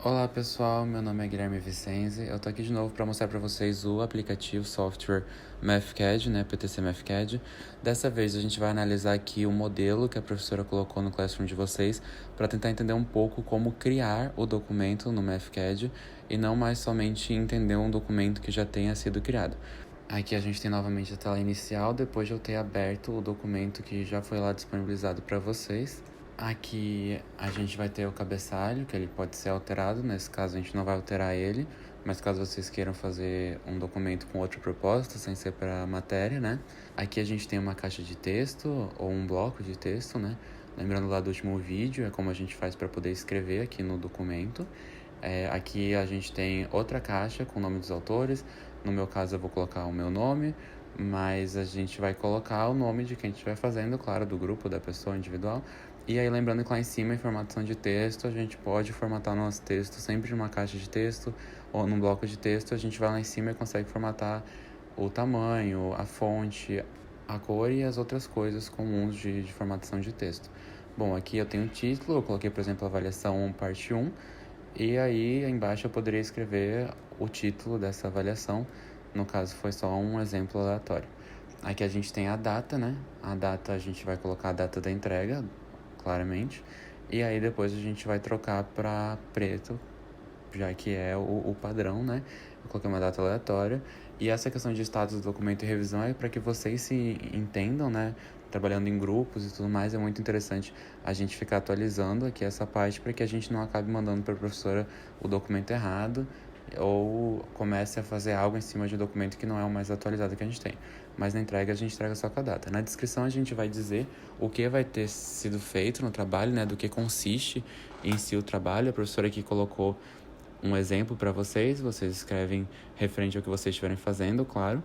Olá pessoal, meu nome é Guilherme Vicenzi. Eu tô aqui de novo para mostrar para vocês o aplicativo software MathCAD, PTC MathCAD. Dessa vez a gente vai analisar aqui o modelo que a professora colocou no Classroom de vocês para tentar entender um pouco como criar o documento no MathCAD e não mais somente entender um documento que já tenha sido criado. Aqui a gente tem novamente a tela inicial, depois de eu ter aberto o documento que já foi lá disponibilizado para vocês. Aqui a gente vai ter o cabeçalho, que ele pode ser alterado, nesse caso a gente não vai alterar ele, mas caso vocês queiram fazer um documento com outro propósito, sem ser para a matéria, Aqui a gente tem uma caixa de texto ou um bloco de texto, Lembrando lá do último vídeo, é como a gente faz para poder escrever aqui no documento. Aqui a gente tem outra caixa com o nome dos autores. No meu caso eu vou colocar o meu nome, mas a gente vai colocar o nome de quem estiver fazendo, claro, do grupo, da pessoa individual. E aí lembrando que lá em cima, em formatação de texto, a gente pode formatar nosso texto sempre numa caixa de texto ou num bloco de texto. A gente vai lá em cima e consegue formatar o tamanho, a fonte, a cor e as outras coisas comuns de formatação de texto. Bom, aqui eu tenho o título, eu coloquei, por exemplo, avaliação 1, parte 1, e aí embaixo eu poderia escrever o título dessa avaliação, no caso foi só um exemplo aleatório. Aqui a gente tem a data, A data a gente vai colocar a data da entrega, claramente, e aí depois a gente vai trocar para preto, já que é o padrão, Eu coloquei uma data aleatória. E essa questão de status do documento e revisão é para que vocês se entendam, Trabalhando em grupos e tudo mais, é muito interessante a gente ficar atualizando aqui essa parte para que a gente não acabe mandando para a professora o documento errado ou comece a fazer algo em cima de um documento que não é o mais atualizado que a gente tem. Mas na entrega a gente entrega só com a data. Na descrição a gente vai dizer o que vai ter sido feito no trabalho, do que consiste em si o trabalho. A professora aqui colocou um exemplo para vocês escrevem referente ao que vocês estiverem fazendo, claro,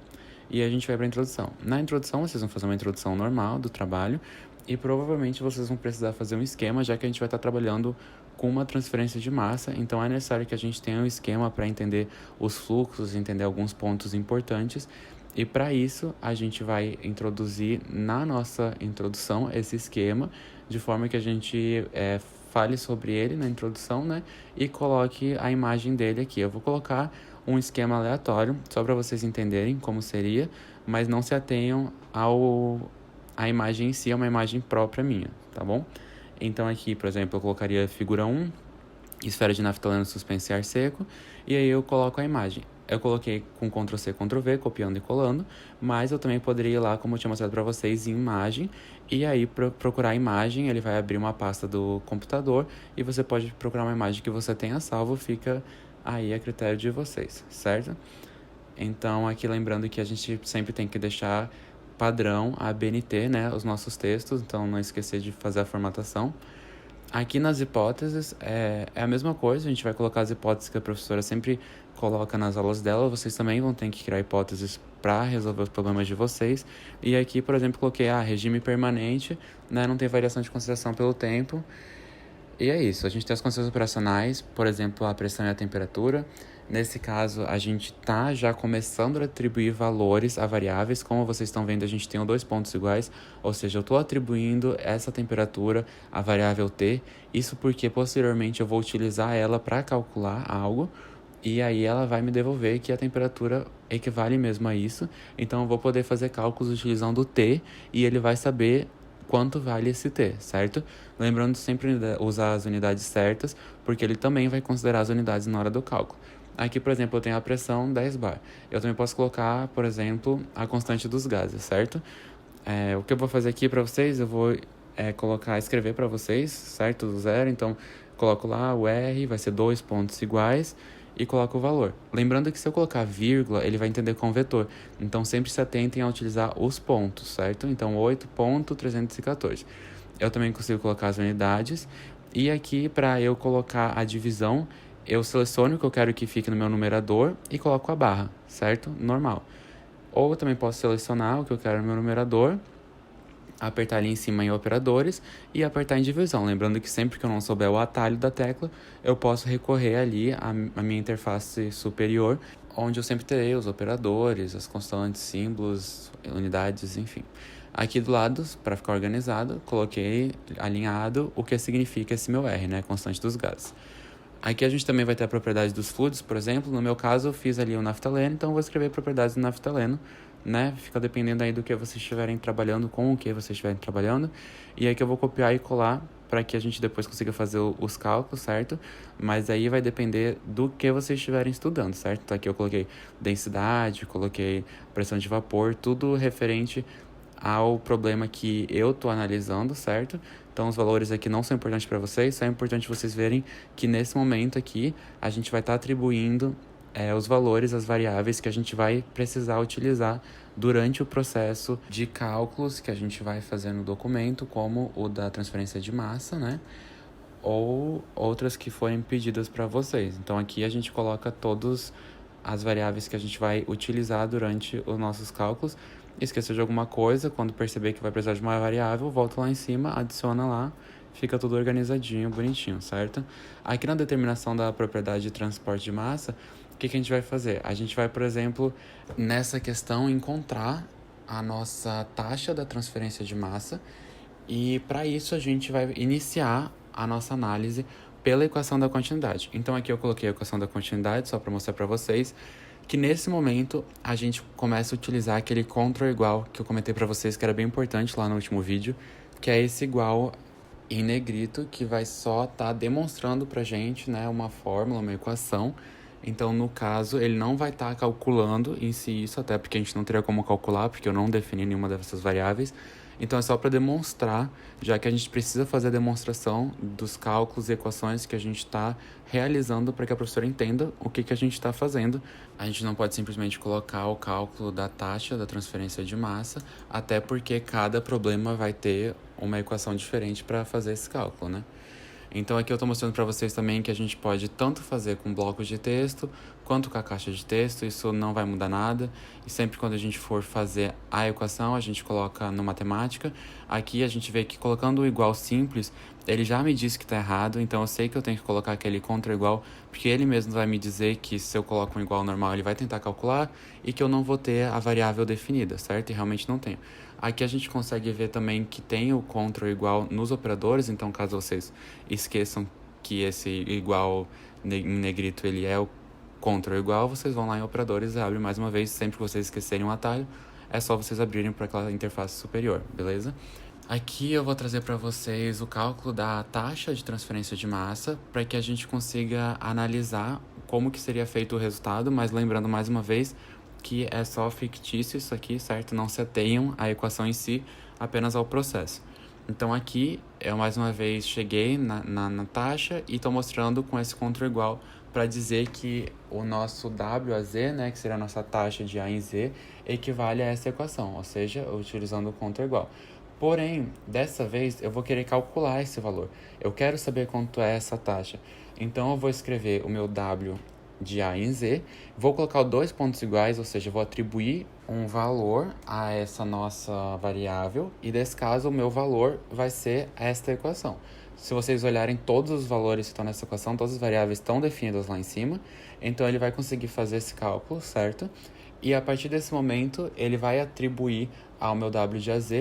e a gente vai para a introdução. Na introdução, vocês vão fazer uma introdução normal do trabalho e provavelmente vocês vão precisar fazer um esquema, já que a gente vai estar trabalhando com uma transferência de massa, então é necessário que a gente tenha um esquema para entender os fluxos, entender alguns pontos importantes, e para isso a gente vai introduzir na nossa introdução esse esquema, de forma que a gente fale sobre ele na introdução, e coloque a imagem dele aqui. Eu vou colocar um esquema aleatório, só para vocês entenderem como seria, mas não se atenham à imagem em si, é uma imagem própria minha, tá bom? Então aqui, por exemplo, eu colocaria figura 1, esfera de naftaleno suspensa em ar seco, e aí eu coloco a imagem. Eu coloquei com Ctrl+C, Ctrl+V, copiando e colando, mas eu também poderia ir lá, como eu tinha mostrado para vocês, em imagem, e aí procurar a imagem, ele vai abrir uma pasta do computador, e você pode procurar uma imagem que você tenha salvo, fica aí a critério de vocês, certo? Então, aqui lembrando que a gente sempre tem que deixar padrão a BNT, os nossos textos, então não esquecer de fazer a formatação. Aqui nas hipóteses é a mesma coisa, a gente vai colocar as hipóteses que a professora sempre coloca nas aulas dela, vocês também vão ter que criar hipóteses para resolver os problemas de vocês. E aqui, por exemplo, coloquei regime permanente, não tem variação de consideração pelo tempo. E é isso, a gente tem as condições operacionais, por exemplo, a pressão e a temperatura. Nesse caso, a gente está já começando a atribuir valores a variáveis. Como vocês estão vendo, a gente tem 2 pontos iguais, ou seja, eu estou atribuindo essa temperatura à variável T. Isso porque posteriormente eu vou utilizar ela para calcular algo, e aí ela vai me devolver que a temperatura equivale mesmo a isso. Então eu vou poder fazer cálculos utilizando o T, e ele vai saber quanto vale esse T, certo? Lembrando sempre de usar as unidades certas, porque ele também vai considerar as unidades na hora do cálculo. Aqui, por exemplo, eu tenho a pressão 10 bar. Eu também posso colocar, por exemplo, a constante dos gases, certo? O que eu vou fazer aqui para vocês, eu vou escrever para vocês, certo? Do zero, então coloco lá o R, vai ser 2 pontos iguais, e coloco o valor. Lembrando que se eu colocar vírgula, ele vai entender com vetor. Então, sempre se atentem a utilizar os pontos, certo? Então, 8.314. Eu também consigo colocar as unidades. E aqui, para eu colocar a divisão, eu seleciono o que eu quero que fique no meu numerador e coloco a barra, certo? Normal. Ou eu também posso selecionar o que eu quero no meu numerador, apertar ali em cima em operadores e apertar em divisão. Lembrando que sempre que eu não souber o atalho da tecla, eu posso recorrer ali à minha interface superior, onde eu sempre terei os operadores, as constantes, símbolos, unidades, enfim. Aqui do lado, para ficar organizado, coloquei alinhado o que significa esse meu R, constante dos gases. Aqui a gente também vai ter a propriedade dos fluidos, por exemplo. No meu caso, eu fiz ali o naftaleno, então eu vou escrever propriedades do naftaleno, né? Fica dependendo aí do que vocês estiverem trabalhando, com o que vocês estiverem trabalhando. E aí que eu vou copiar e colar para que a gente depois consiga fazer os cálculos, certo? Mas aí vai depender do que vocês estiverem estudando, certo? Então aqui eu coloquei densidade, coloquei pressão de vapor, tudo referente ao problema que eu tô analisando, certo? Então os valores aqui não são importantes para vocês, só é importante vocês verem que nesse momento aqui a gente vai estar atribuindo os valores, as variáveis que a gente vai precisar utilizar durante o processo de cálculos que a gente vai fazer no documento, como o da transferência de massa, né? Ou outras que forem pedidas para vocês. Então aqui a gente coloca todas as variáveis que a gente vai utilizar durante os nossos cálculos. Esqueceu de alguma coisa, quando perceber que vai precisar de uma variável, volta lá em cima, adiciona lá, fica tudo organizadinho, bonitinho, certo? Aqui na determinação da propriedade de transporte de massa, o que a gente vai fazer? A gente vai, por exemplo, nessa questão, encontrar a nossa taxa da transferência de massa e para isso a gente vai iniciar a nossa análise pela equação da continuidade. Então aqui eu coloquei a equação da continuidade só para mostrar para vocês que nesse momento a gente começa a utilizar aquele control igual que eu comentei para vocês que era bem importante lá no último vídeo, que é esse igual em negrito que vai só estar demonstrando pra gente, né, uma fórmula, uma equação. Então, no caso, ele não vai estar calculando em si isso, até porque a gente não teria como calcular, porque eu não defini nenhuma dessas variáveis. Então, é só para demonstrar, já que a gente precisa fazer a demonstração dos cálculos e equações que a gente está realizando para que a professora entenda o que a gente está fazendo. A gente não pode simplesmente colocar o cálculo da taxa da transferência de massa, até porque cada problema vai ter uma equação diferente para fazer esse cálculo, né? Então aqui eu estou mostrando para vocês também que a gente pode tanto fazer com blocos de texto quanto com a caixa de texto, isso não vai mudar nada. E sempre quando a gente for fazer a equação, a gente coloca no matemática. Aqui a gente vê que colocando o igual simples, ele já me disse que está errado, então eu sei que eu tenho que colocar aquele contra igual, porque ele mesmo vai me dizer que se eu coloco um igual normal, ele vai tentar calcular e que eu não vou ter a variável definida, certo? E realmente não tenho. Aqui a gente consegue ver também que tem o contra ou igual nos operadores, então caso vocês esqueçam que esse igual em negrito ele é o contra ou igual, vocês vão lá em operadores e abrem mais uma vez, sempre que vocês esquecerem um atalho, é só vocês abrirem para aquela interface superior, beleza? Aqui eu vou trazer para vocês o cálculo da taxa de transferência de massa para que a gente consiga analisar como que seria feito o resultado, mas lembrando mais uma vez que é só fictício isso aqui, certo? Não se atenham à equação em si, apenas ao processo. Então aqui eu mais uma vez cheguei na taxa e estou mostrando com esse contra igual para dizer que o nosso W a Z, né, que seria a nossa taxa de A em Z, equivale a essa equação, ou seja, utilizando o contra igual. Porém, dessa vez eu vou querer calcular esse valor. Eu quero saber quanto é essa taxa. Então eu vou escrever o meu W de A em Z, vou colocar dois pontos iguais, ou seja, vou atribuir um valor a essa nossa variável e nesse caso o meu valor vai ser esta equação. Se vocês olharem todos os valores que estão nessa equação, todas as variáveis estão definidas lá em cima, então ele vai conseguir fazer esse cálculo, certo? E a partir desse momento ele vai atribuir ao meu W de AZ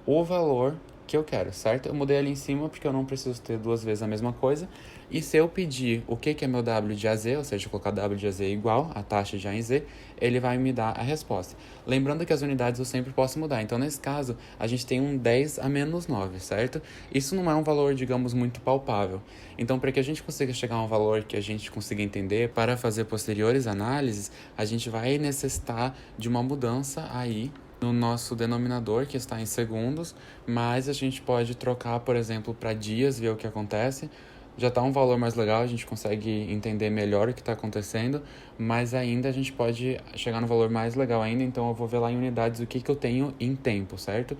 o valor que eu quero, certo? Eu mudei ali em cima porque eu não preciso ter duas vezes a mesma coisa. E se eu pedir o que é meu W de AZ, ou seja, colocar W de AZ igual a taxa de A em Z, ele vai me dar a resposta. Lembrando que as unidades eu sempre posso mudar. Então, nesse caso, a gente tem um 10 a menos 9, certo? Isso não é um valor, digamos, muito palpável. Então, para que a gente consiga chegar a um valor que a gente consiga entender para fazer posteriores análises, a gente vai necessitar de uma mudança aí no nosso denominador, que está em segundos, mas a gente pode trocar, por exemplo, para dias, ver o que acontece. Já está um valor mais legal, a gente consegue entender melhor o que está acontecendo, mas ainda a gente pode chegar no valor mais legal ainda, então eu vou ver lá em unidades o que eu tenho em tempo, certo?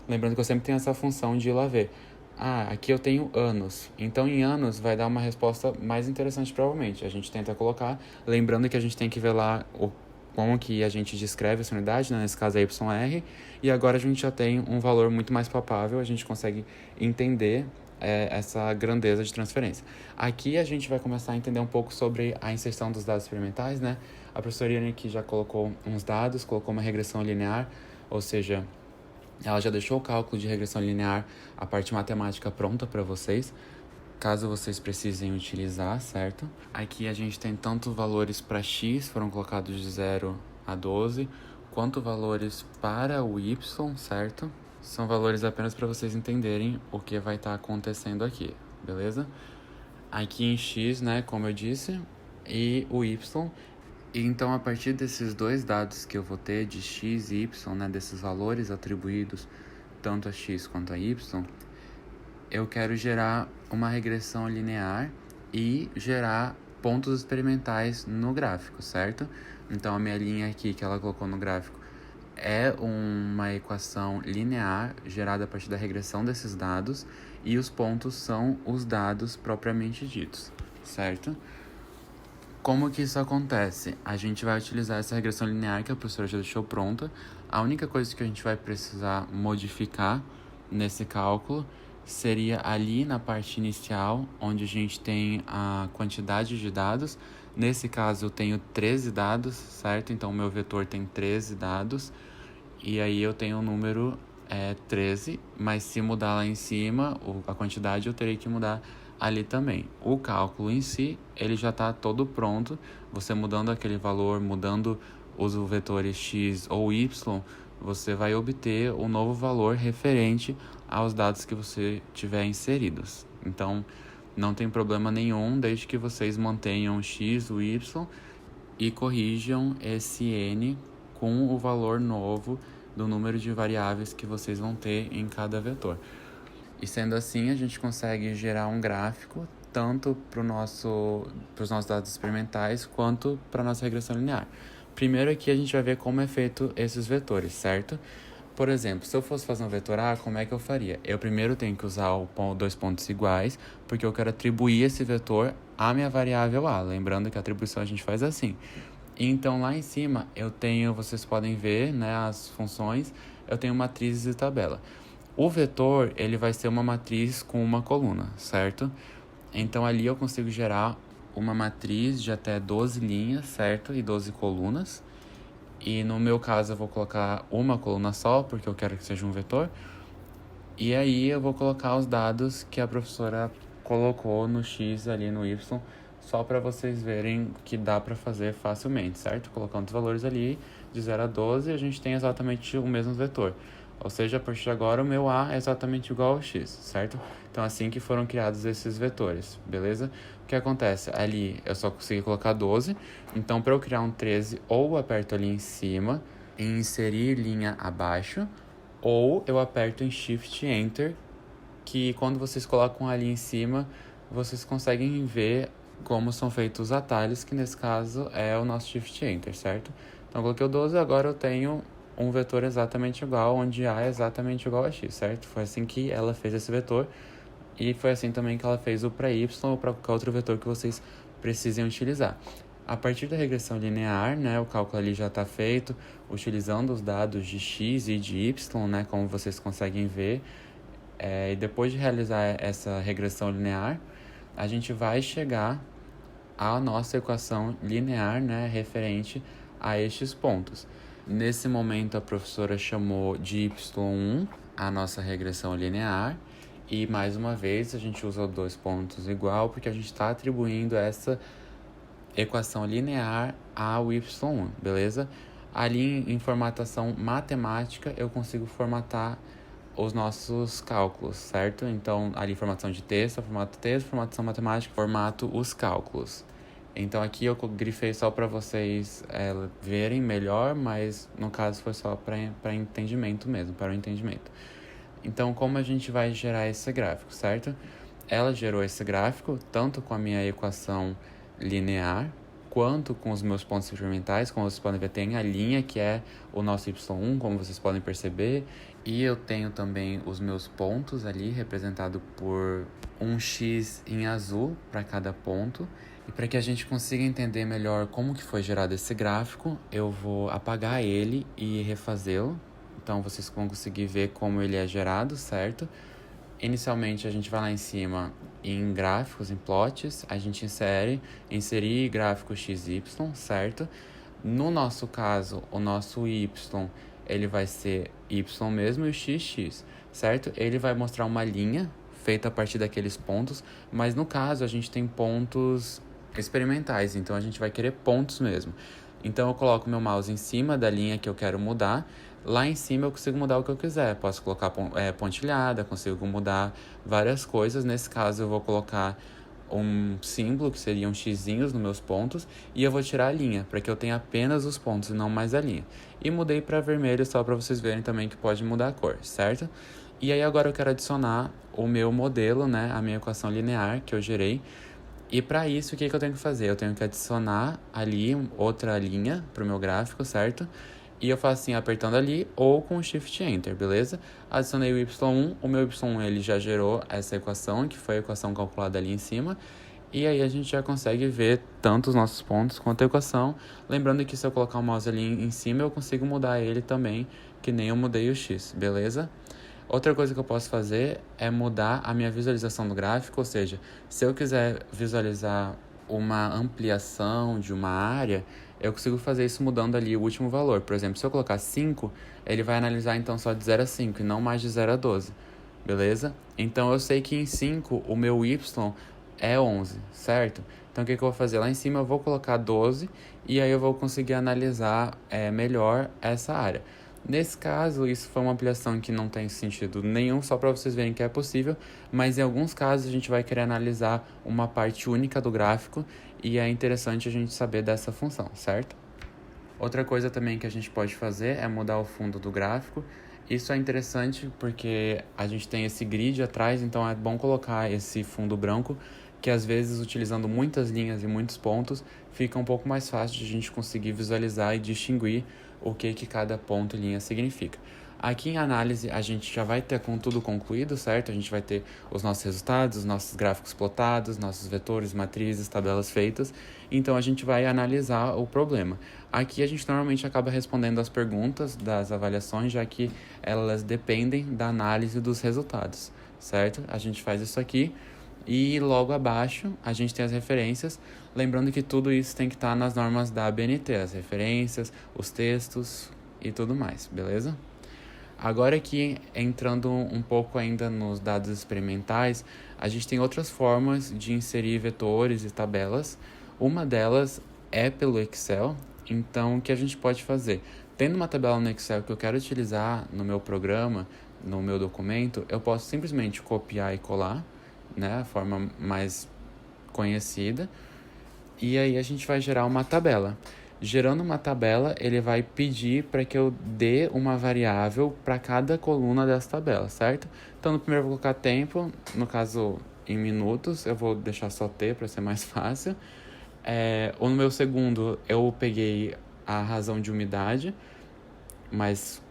Lembrando que eu sempre tenho essa função de ir lá ver. Aqui eu tenho anos, então em anos vai dar uma resposta mais interessante provavelmente. A gente tenta colocar, lembrando que a gente tem que ver lá como que a gente descreve essa unidade, né? Nesse caso é YR, e agora a gente já tem um valor muito mais palpável, a gente consegue entender essa grandeza de transferência. Aqui a gente vai começar a entender um pouco sobre a inserção dos dados experimentais, né? A professora Irene aqui já colocou uns dados, colocou uma regressão linear, ou seja, ela já deixou o cálculo de regressão linear, a parte matemática pronta para vocês. caso vocês precisem utilizar, certo? Aqui a gente tem tanto valores para x, foram colocados de 0 a 12, quanto valores para o y, certo? São valores apenas para vocês entenderem o que vai estar acontecendo aqui, beleza? Aqui em x, né, como eu disse, e o y. E então, a partir desses dois dados que eu vou ter de x e y, né, desses valores atribuídos tanto a x quanto a y, eu quero gerar uma regressão linear e gerar pontos experimentais no gráfico, certo? Então, a minha linha aqui que ela colocou no gráfico é uma equação linear gerada a partir da regressão desses dados e os pontos são os dados propriamente ditos, certo? Como que isso acontece? A gente vai utilizar essa regressão linear que a professora já deixou pronta. A única coisa que a gente vai precisar modificar nesse cálculo seria ali na parte inicial, onde a gente tem a quantidade de dados. Nesse caso, eu tenho 13 dados, certo? Então, o meu vetor tem 13 dados. E aí, eu tenho o número 13, mas se mudar lá em cima, a quantidade, eu terei que mudar ali também. O cálculo em si, ele já está todo pronto. Você mudando aquele valor, mudando os vetores x ou y, você vai obter o novo valor referente aos dados que você tiver inseridos. Então, não tem problema nenhum, desde que vocês mantenham o x, o y e corrijam esse n com o valor novo do número de variáveis que vocês vão ter em cada vetor. E sendo assim, a gente consegue gerar um gráfico tanto para os nossos dados experimentais quanto para a nossa regressão linear. Primeiro aqui a gente vai ver como é feito esses vetores, certo? Por exemplo, se eu fosse fazer um vetor A, como é que eu faria? Eu primeiro tenho que usar dois pontos iguais, porque eu quero atribuir esse vetor à minha variável A. Lembrando que a atribuição a gente faz assim. Então, lá em cima, eu tenho, vocês podem ver, né, as funções, eu tenho matrizes e tabela. O vetor, ele vai ser uma matriz com uma coluna, certo? Então, ali eu consigo gerar uma matriz de até 12 linhas, certo? E 12 colunas. E no meu caso, eu vou colocar uma coluna só, porque eu quero que seja um vetor. E aí, eu vou colocar os dados que a professora colocou no X ali no Y, só para vocês verem que dá para fazer facilmente, certo? Colocando os valores ali de 0 a 12, a gente tem exatamente o mesmo vetor. Ou seja, a partir de agora o meu A é exatamente igual ao X, certo? Então, assim que foram criados esses vetores, beleza? O que acontece? Ali eu só consegui colocar 12, então para eu criar um 13, ou eu aperto ali em cima, em inserir linha abaixo, ou eu aperto em Shift Enter, que quando vocês colocam ali em cima, vocês conseguem ver como são feitos os atalhos, que nesse caso é o nosso Shift Enter, certo? Então, eu coloquei o 12, agora eu tenho um vetor exatamente igual, onde A é exatamente igual a X, certo? Foi assim que ela fez esse vetor, e foi assim também que ela fez o para Y ou para qualquer outro vetor que vocês precisem utilizar. A partir da regressão linear, né, o cálculo ali já está feito, utilizando os dados de X e de Y, né, como vocês conseguem ver. E depois de realizar essa regressão linear, a gente vai chegar à nossa equação linear, né, referente a estes pontos. Nesse momento, a professora chamou de y1 a nossa regressão linear, e mais uma vez a gente usa dois pontos igual, porque a gente está atribuindo essa equação linear ao y1, beleza? Ali em formatação matemática, eu consigo formatar os nossos cálculos, certo? Então, ali formatação de texto, formatação matemática, formato os cálculos. Então, aqui eu grifei só para vocês verem melhor, mas no caso foi só para entendimento mesmo, para o entendimento. Então, como a gente vai gerar esse gráfico, certo? Ela gerou esse gráfico tanto com a minha equação linear, quanto com os meus pontos experimentais. Como vocês podem ver, tem a linha que é o nosso y1, como vocês podem perceber. E eu tenho também os meus pontos ali, representado por um X em azul para cada ponto. E para que a gente consiga entender melhor como que foi gerado esse gráfico, eu vou apagar ele e refazê-lo. Então, vocês vão conseguir ver como ele é gerado, certo? Inicialmente, a gente vai lá em cima em gráficos, em plots, a gente inserir gráfico XY, certo? No nosso caso, o nosso Y, ele vai ser Y mesmo e o XX, certo? Ele vai mostrar uma linha feita a partir daqueles pontos, mas no caso a gente tem pontos experimentais, então a gente vai querer pontos mesmo. Então eu coloco meu mouse em cima da linha que eu quero mudar. Lá em cima eu consigo mudar o que eu quiser. Posso colocar pontilhada, consigo mudar várias coisas. Nesse caso eu vou colocar um símbolo, que seriam xizinhos nos meus pontos, e eu vou tirar a linha, para que eu tenha apenas os pontos e não mais a linha. E mudei para vermelho só para vocês verem também que pode mudar a cor, certo? E aí agora eu quero adicionar o meu modelo, né, a minha equação linear que eu gerei. E para isso, o que eu tenho que fazer? Eu tenho que adicionar ali outra linha para o meu gráfico, certo? E eu faço assim, apertando ali ou com Shift Enter, beleza? Adicionei o Y1, o meu Y1 ele já gerou essa equação, que foi a equação calculada ali em cima. E aí a gente já consegue ver tanto os nossos pontos quanto a equação. Lembrando que se eu colocar o mouse ali em cima, eu consigo mudar ele também, que nem eu mudei o X, beleza? Outra coisa que eu posso fazer é mudar a minha visualização do gráfico, ou seja, se eu quiser visualizar uma ampliação de uma área, eu consigo fazer isso mudando ali o último valor. Por exemplo, se eu colocar 5, ele vai analisar então só de 0 a 5 e não mais de 0 a 12, beleza? Então eu sei que em 5 o meu Y é 11, certo? Então o que eu vou fazer? Lá em cima eu vou colocar 12 e aí eu vou conseguir analisar melhor essa área. Nesse caso, isso foi uma ampliação que não tem sentido nenhum, só para vocês verem que é possível, mas em alguns casos a gente vai querer analisar uma parte única do gráfico e é interessante a gente saber dessa função, certo? Outra coisa também que a gente pode fazer é mudar o fundo do gráfico. Isso é interessante porque a gente tem esse grid atrás, então é bom colocar esse fundo branco, que às vezes utilizando muitas linhas e muitos pontos, fica um pouco mais fácil de a gente conseguir visualizar e distinguir o que cada ponto e linha significa. Aqui em análise a gente já vai ter com tudo concluído, certo? A gente vai ter os nossos resultados, os nossos gráficos plotados, nossos vetores, matrizes, tabelas feitas. Então a gente vai analisar o problema. Aqui a gente normalmente acaba respondendo as perguntas das avaliações, já que elas dependem da análise dos resultados, certo? A gente faz isso aqui. E logo abaixo a gente tem as referências, lembrando que tudo isso tem que estar nas normas da ABNT, as referências, os textos e tudo mais, beleza? Agora aqui, entrando um pouco ainda nos dados experimentais, a gente tem outras formas de inserir vetores e tabelas. Uma delas é pelo Excel, então o que a gente pode fazer? Tendo uma tabela no Excel que eu quero utilizar no meu programa, no meu documento, eu posso simplesmente copiar e colar, né, a forma mais conhecida, e aí a gente vai gerar uma tabela. Gerando uma tabela, ele vai pedir para que eu dê uma variável para cada coluna dessa tabela, certo? Então, no primeiro eu vou colocar tempo, no caso em minutos, eu vou deixar só T para ser mais fácil. Ou no meu segundo, eu peguei a razão de umidade, mas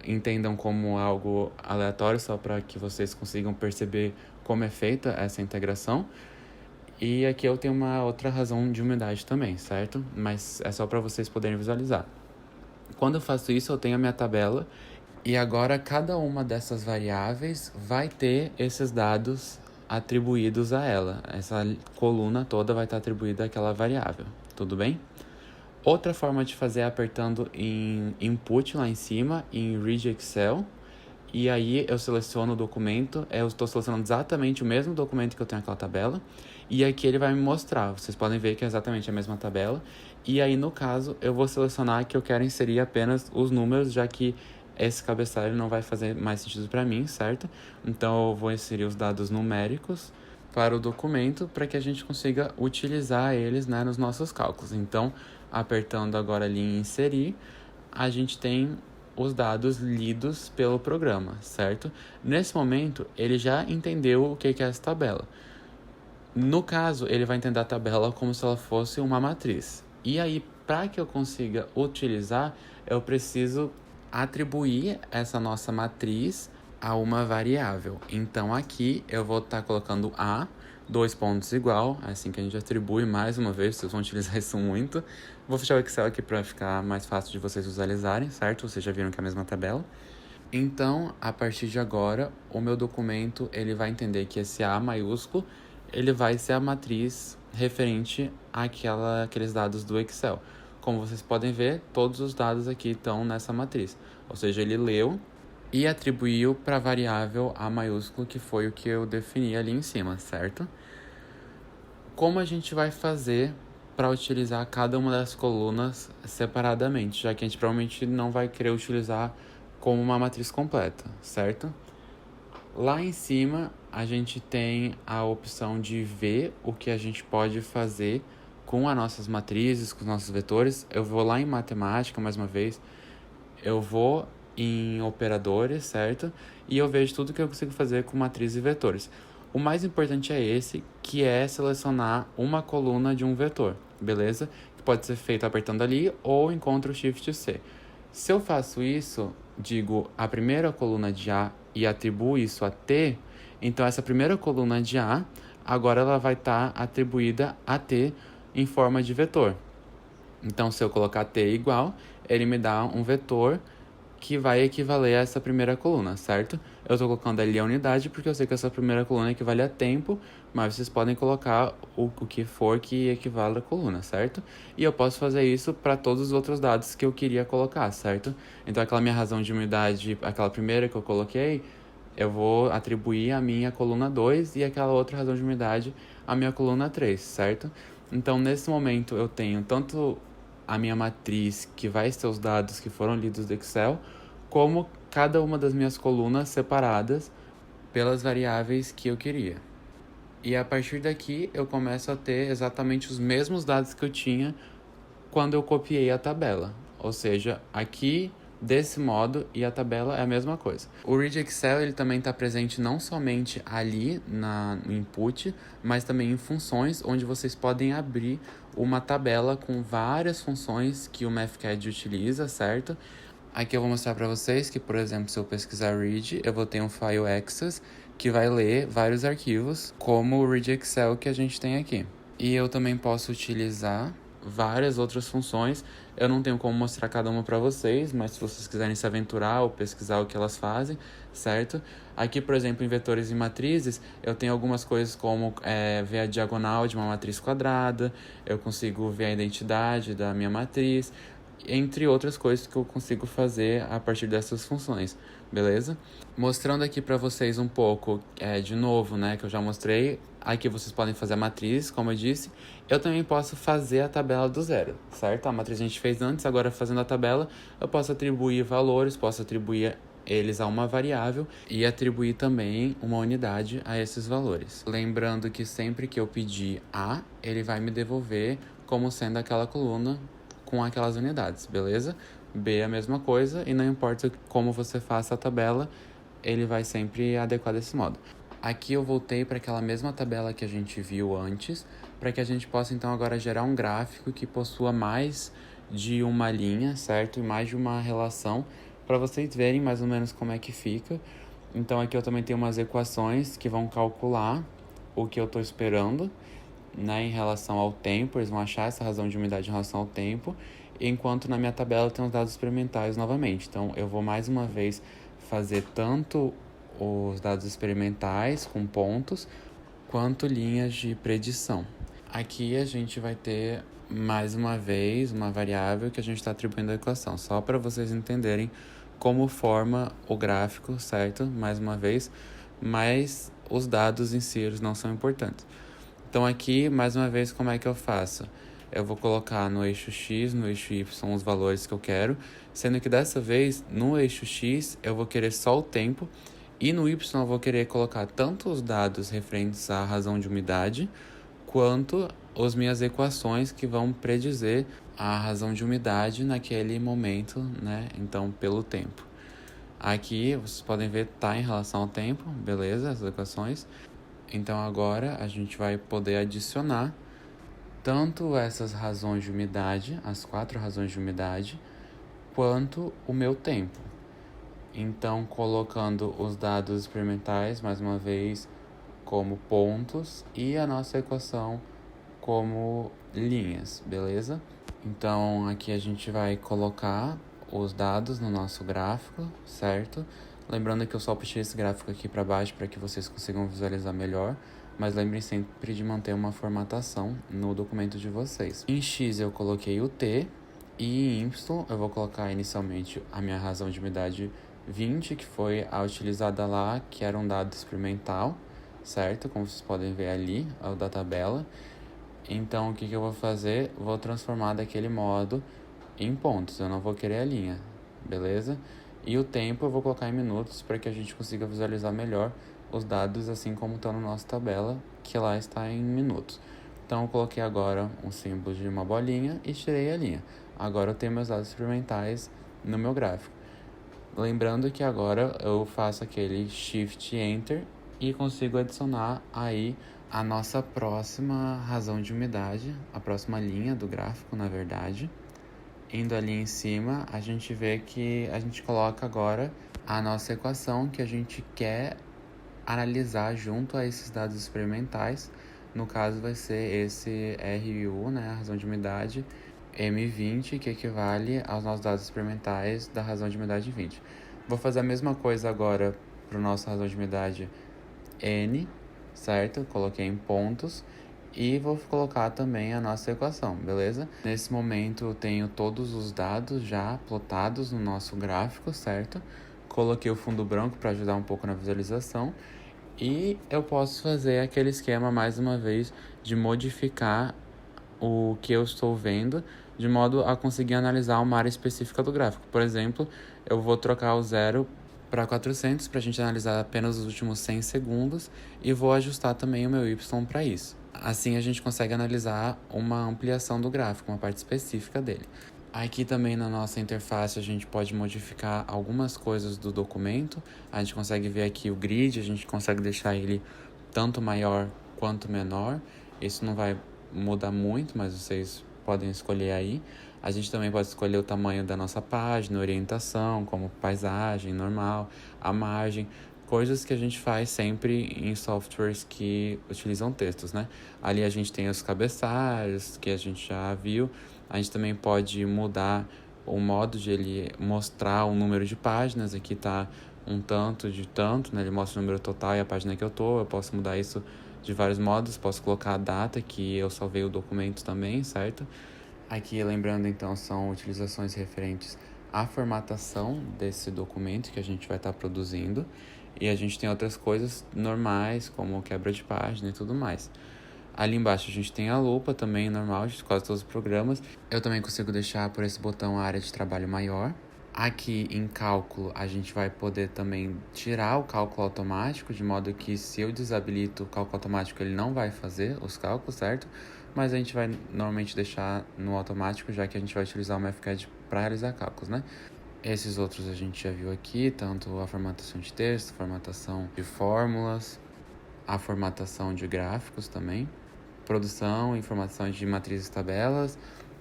entendam como algo aleatório, só para que vocês consigam perceber como é feita essa integração. E aqui eu tenho uma outra razão de umidade também, certo? Mas é só para vocês poderem visualizar. Quando eu faço isso, eu tenho a minha tabela e agora cada uma dessas variáveis vai ter esses dados atribuídos a ela. Essa coluna toda vai estar atribuída àquela variável, tudo bem? Outra forma de fazer é apertando em Input lá em cima, em Read Excel. E aí eu seleciono o documento, eu estou selecionando exatamente o mesmo documento que eu tenho aquela tabela, e aqui ele vai me mostrar, vocês podem ver que é exatamente a mesma tabela, e aí no caso eu vou selecionar que eu quero inserir apenas os números, já que esse cabeçalho não vai fazer mais sentido para mim, certo? Então eu vou inserir os dados numéricos para o documento, para que a gente consiga utilizar eles, né, nos nossos cálculos. Então, apertando agora ali em inserir, a gente tem os dados lidos pelo programa, certo? Nesse momento, ele já entendeu o que é essa tabela. No caso, ele vai entender a tabela como se ela fosse uma matriz. E aí, para que eu consiga utilizar, eu preciso atribuir essa nossa matriz a uma variável. Então, aqui eu vou estar colocando A, 2 pontos igual, assim que a gente atribui mais uma vez, vocês vão utilizar isso muito. Vou fechar o Excel aqui para ficar mais fácil de vocês visualizarem, certo? Vocês já viram que é a mesma tabela. Então, a partir de agora, o meu documento ele vai entender que esse A maiúsculo ele vai ser a matriz referente àqueles dados do Excel. Como vocês podem ver, todos os dados aqui estão nessa matriz. Ou seja, ele leu e atribuiu para a variável A maiúsculo, que foi o que eu defini ali em cima, certo? Como a gente vai fazer para utilizar cada uma das colunas separadamente, já que a gente provavelmente não vai querer utilizar como uma matriz completa, certo? Lá em cima, a gente tem a opção de ver o que a gente pode fazer com as nossas matrizes, com os nossos vetores. Eu vou lá em matemática, mais uma vez, eu vou em operadores, certo? E eu vejo tudo que eu consigo fazer com matrizes e vetores. O mais importante é esse, que é selecionar uma coluna de um vetor, beleza? Que pode ser feito apertando ali ou em Ctrl Shift C. Se eu faço isso, digo a primeira coluna de A e atribuo isso a T, então essa primeira coluna de A, agora ela vai estar atribuída a T em forma de vetor. Então, se eu colocar T igual, ele me dá um vetor que vai equivaler a essa primeira coluna, certo? Eu estou colocando ali a unidade porque eu sei que essa primeira coluna equivale a tempo, mas vocês podem colocar o que for que equivale à coluna, certo? E eu posso fazer isso para todos os outros dados que eu queria colocar, certo? Então, aquela minha razão de unidade, aquela primeira que eu coloquei, eu vou atribuir a minha coluna 2 e aquela outra razão de unidade a minha coluna 3, certo? Então, nesse momento, eu tenho tanto a minha matriz, que vai ser os dados que foram lidos do Excel, como cada uma das minhas colunas separadas pelas variáveis que eu queria. E a partir daqui, eu começo a ter exatamente os mesmos dados que eu tinha quando eu copiei a tabela. Ou seja, aqui desse modo e a tabela é a mesma coisa. O Read Excel ele também está presente não somente ali no input, mas também em funções, onde vocês podem abrir uma tabela com várias funções que o MathCAD utiliza, certo? Aqui eu vou mostrar para vocês que, por exemplo, se eu pesquisar read, eu vou ter um file access que vai ler vários arquivos, como o read Excel que a gente tem aqui. E eu também posso utilizar várias outras funções. Eu não tenho como mostrar cada uma para vocês, mas se vocês quiserem se aventurar ou pesquisar o que elas fazem, certo? Aqui, por exemplo, em vetores e matrizes, eu tenho algumas coisas como ver a diagonal de uma matriz quadrada, eu consigo ver a identidade da minha matriz, entre outras coisas que eu consigo fazer a partir dessas funções, beleza? Mostrando aqui para vocês um pouco, de novo, né, que eu já mostrei. Aqui vocês podem fazer a matriz, como eu disse. Eu também posso fazer a tabela do zero, certo? A matriz a gente fez antes, agora fazendo a tabela, eu posso atribuir valores, posso atribuir eles a uma variável e atribuir também uma unidade a esses valores. Lembrando que sempre que eu pedir A, ele vai me devolver como sendo aquela coluna com aquelas unidades, beleza? B é a mesma coisa e não importa como você faça a tabela, ele vai sempre adequar desse modo. Aqui eu voltei para aquela mesma tabela que a gente viu antes, para que a gente possa então agora gerar um gráfico que possua mais de uma linha, certo? E mais de uma relação, para vocês verem mais ou menos como é que fica. Então aqui eu também tenho umas equações que vão calcular o que eu estou esperando, né, em relação ao tempo. Eles vão achar essa razão de unidade em relação ao tempo, enquanto na minha tabela tem os dados experimentais novamente. Então, eu vou mais uma vez fazer tanto os dados experimentais com pontos, quanto linhas de predição. Aqui a gente vai ter, mais uma vez, uma variável que a gente está atribuindo à equação, só para vocês entenderem como forma o gráfico, certo? Mais uma vez, mas os dados em si eles não são importantes. Então aqui, mais uma vez, como é que eu faço? Eu vou colocar no eixo X, no eixo Y, os valores que eu quero, sendo que dessa vez, no eixo X, eu vou querer só o tempo, e no Y eu vou querer colocar tanto os dados referentes à razão de umidade, quanto as minhas equações que vão predizer a razão de umidade naquele momento, né? Então, pelo tempo. Aqui, vocês podem ver, tá em relação ao tempo, beleza? As equações. Então agora a gente vai poder adicionar tanto essas razões de umidade, as 4 razões de umidade, quanto o meu tempo. Então, colocando os dados experimentais, mais uma vez, como pontos e a nossa equação como linhas, beleza? Então, aqui a gente vai colocar os dados no nosso gráfico, certo? Lembrando que eu só puxei esse gráfico aqui para baixo para que vocês consigam visualizar melhor, mas lembrem sempre de manter uma formatação no documento de vocês. Em X eu coloquei o T e em Y eu vou colocar inicialmente a minha razão de umidade 20, que foi a utilizada lá, que era um dado experimental, certo? Como vocês podem ver ali, o da tabela. Então, o que eu vou fazer? Vou transformar daquele modo em pontos, eu não vou querer a linha, beleza? E o tempo eu vou colocar em minutos para que a gente consiga visualizar melhor os dados, assim como estão na nossa tabela, que lá está em minutos. Então, eu coloquei agora um símbolo de uma bolinha e tirei a linha. Agora eu tenho meus dados experimentais no meu gráfico. Lembrando que agora eu faço aquele Shift Enter e consigo adicionar aí a nossa próxima razão de umidade, a próxima linha do gráfico, na verdade. Indo ali em cima, a gente vê que a gente coloca agora a nossa equação que a gente quer analisar junto a esses dados experimentais. No caso, vai ser esse RU, né, a razão de umidade, M20, que equivale aos nossos dados experimentais da razão de umidade 20. Vou fazer a mesma coisa agora para o nosso razão de umidade N, certo? Coloquei em pontos. E vou colocar também a nossa equação, beleza? Nesse momento eu tenho todos os dados já plotados no nosso gráfico, certo? Coloquei o fundo branco para ajudar um pouco na visualização. E eu posso fazer aquele esquema mais uma vez de modificar o que eu estou vendo de modo a conseguir analisar uma área específica do gráfico. Por exemplo, eu vou trocar o 0 para 400 para a gente analisar apenas os últimos 100 segundos e vou ajustar também o meu Y para isso. Assim a gente consegue analisar uma ampliação do gráfico, uma parte específica dele. Aqui também na nossa interface a gente pode modificar algumas coisas do documento. A gente consegue ver aqui o grid, a gente consegue deixar ele tanto maior quanto menor. Isso não vai mudar muito, mas vocês podem escolher aí. A gente também pode escolher o tamanho da nossa página, orientação, como paisagem, normal, a margem. Coisas que a gente faz sempre em softwares que utilizam textos, né? Ali a gente tem os cabeçalhos, que a gente já viu. A gente também pode mudar o modo de ele mostrar o número de páginas. Aqui tá um tanto de tanto, né? Ele mostra o número total e a página que eu tô. Eu posso mudar isso de vários modos. Posso colocar a data que eu salvei o documento também, certo? Aqui, lembrando, então, são utilizações referentes à formatação desse documento que a gente vai estar produzindo. E a gente tem outras coisas normais, como quebra de página e tudo mais. Ali embaixo a gente tem a lupa também, normal, de quase todos os programas. Eu também consigo deixar por esse botão a área de trabalho maior. Aqui em cálculo a gente vai poder também tirar o cálculo automático, de modo que se eu desabilito o cálculo automático ele não vai fazer os cálculos, certo? Mas a gente vai normalmente deixar no automático, já que a gente vai utilizar o MathCAD para realizar cálculos, né? Esses outros a gente já viu aqui, tanto a formatação de texto, formatação de fórmulas, a formatação de gráficos também, produção, informação de matrizes e tabelas,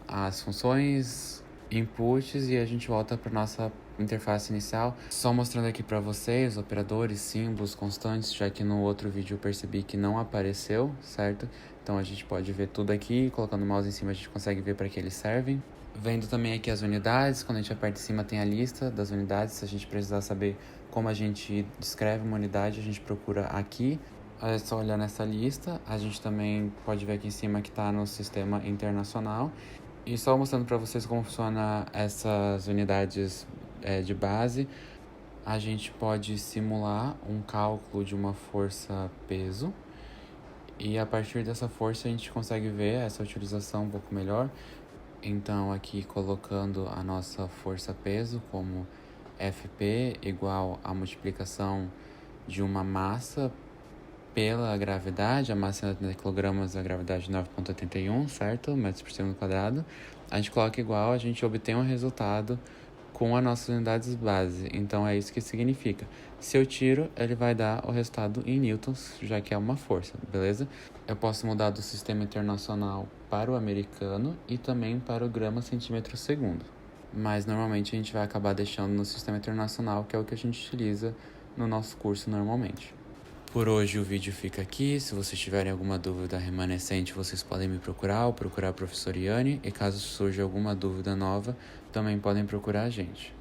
as funções, inputs, e a gente volta para nossa interface inicial. Só mostrando aqui para vocês operadores, símbolos, constantes, já que no outro vídeo eu percebi que não apareceu, certo? Então a gente pode ver tudo aqui, colocando o mouse em cima a gente consegue ver para que eles servem. Vendo também aqui as unidades, quando a gente aperta em cima tem a lista das unidades. Se a gente precisar saber como a gente descreve uma unidade, a gente procura aqui. É só olhar nessa lista. A gente também pode ver aqui em cima que está no sistema internacional. E só mostrando para vocês como funciona essas unidades de base, a gente pode simular um cálculo de uma força-peso. E a partir dessa força a gente consegue ver essa utilização um pouco melhor. Então, aqui colocando a nossa força-peso como Fp igual a multiplicação de uma massa pela gravidade, a massa em 80 kg, a gravidade 9,81, certo? Metros por segundo quadrado. A gente coloca igual, a gente obtém um resultado com as nossas unidades base. Então, é isso que significa. Se eu tiro, ele vai dar o resultado em newtons, já que é uma força, beleza? Eu posso mudar do sistema internacional para o americano e também para o grama centímetro segundo. Mas, normalmente, a gente vai acabar deixando no sistema internacional, que é o que a gente utiliza no nosso curso normalmente. Por hoje o vídeo fica aqui. Se vocês tiverem alguma dúvida remanescente, vocês podem me procurar ou procurar a professora Iane. E caso surja alguma dúvida nova, também podem procurar a gente.